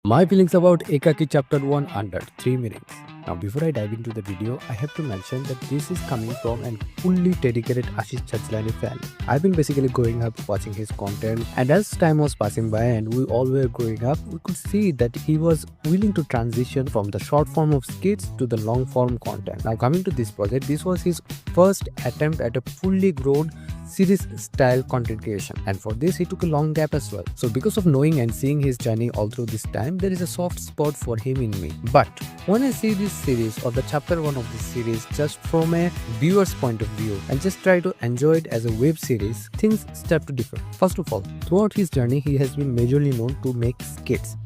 My feelings about Ekaki chapter 1 under 3 minutes. Now before I dive into the video, I have to mention that this is coming from a fully dedicated Ashish chanchlani fan. I've been basically growing up watching his content, and as time was passing by and we all were growing up, we could see that he was willing to transition from the short form of skits to the long form content. Now coming to this project, this was his first attempt at a fully grown series style content creation, and for this he took a long gap as well. So because of knowing and seeing his journey all through this time, there is a soft spot for him in me. But when I see this series or the chapter 1 of this series just from a viewer's point of view and just try to enjoy it as a web series, things start to differ. First of all, throughout his journey he has been majorly known to make skits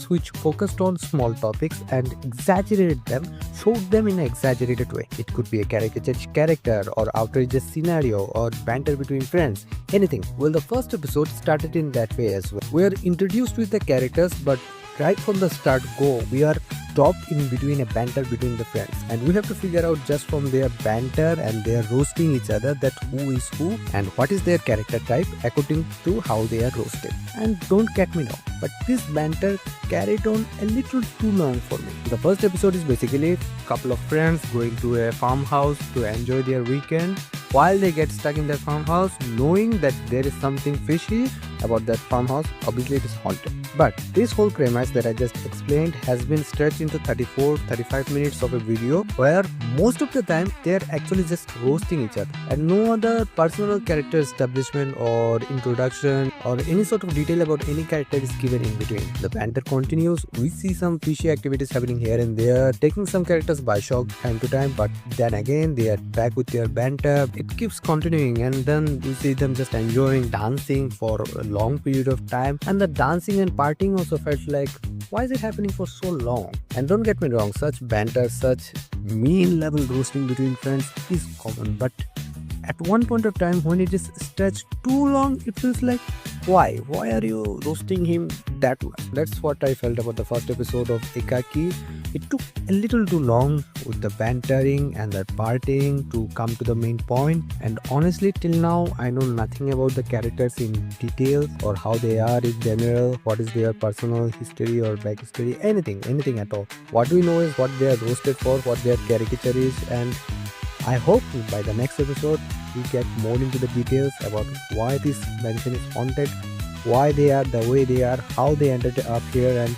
which focused on small topics and exaggerated them, showed them in an exaggerated way. It could be a caricatured character or outrageous scenario or banter between friends, anything. Well, the first episode started in that way as well. We are introduced with the characters, but right from the start we are stopped in between a banter between the friends, and we have to figure out just from their banter and their roasting each other that who is who and what is their character type according to how they are roasted. And don't get me wrong, but this banter carried on a little too long for me. The first episode is basically a couple of friends going to a farmhouse to enjoy their weekend. While they get stuck in their farmhouse, knowing that there is something fishy about that farmhouse, obviously it is haunted. But this whole premise that I just explained has been stretched into 34-35 minutes of a video where most of the time they are actually just roasting each other and no other personal character establishment or introduction or any sort of detail about any character is given in between. The banter continues. We see some fishy activities happening here and there, taking some characters by shock time to time, but then again they are back with their banter. It keeps continuing, and then we see them just enjoying dancing for a long period of time, and the dancing and partying also felt like, why is it happening for so long? And don't get me wrong, such banter, such mean level roasting between friends is common, but at one point of time when it is stretched too long, it feels like, why are you roasting him that much? That's what I felt about the first episode of Ekaki. It took a little too long with the bantering and the partying to come to the main point, and honestly till now I know nothing about the characters in detail or how they are in general, what is their personal history or backstory, anything at all. What we know is what they are roasted for, what their caricature is, and I hope by the next episode we get more into the details about why this mansion is haunted, why they are the way they are, how they ended up here, and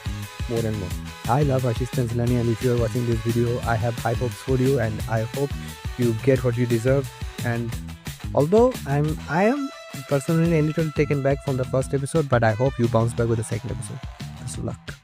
more and more. I love Ashish Chanchlani, and if you are watching this video, I have high hopes for you, and I hope you get what you deserve. And although I am personally a little taken back from the first episode, but I hope you bounce back with the second episode. Best of luck.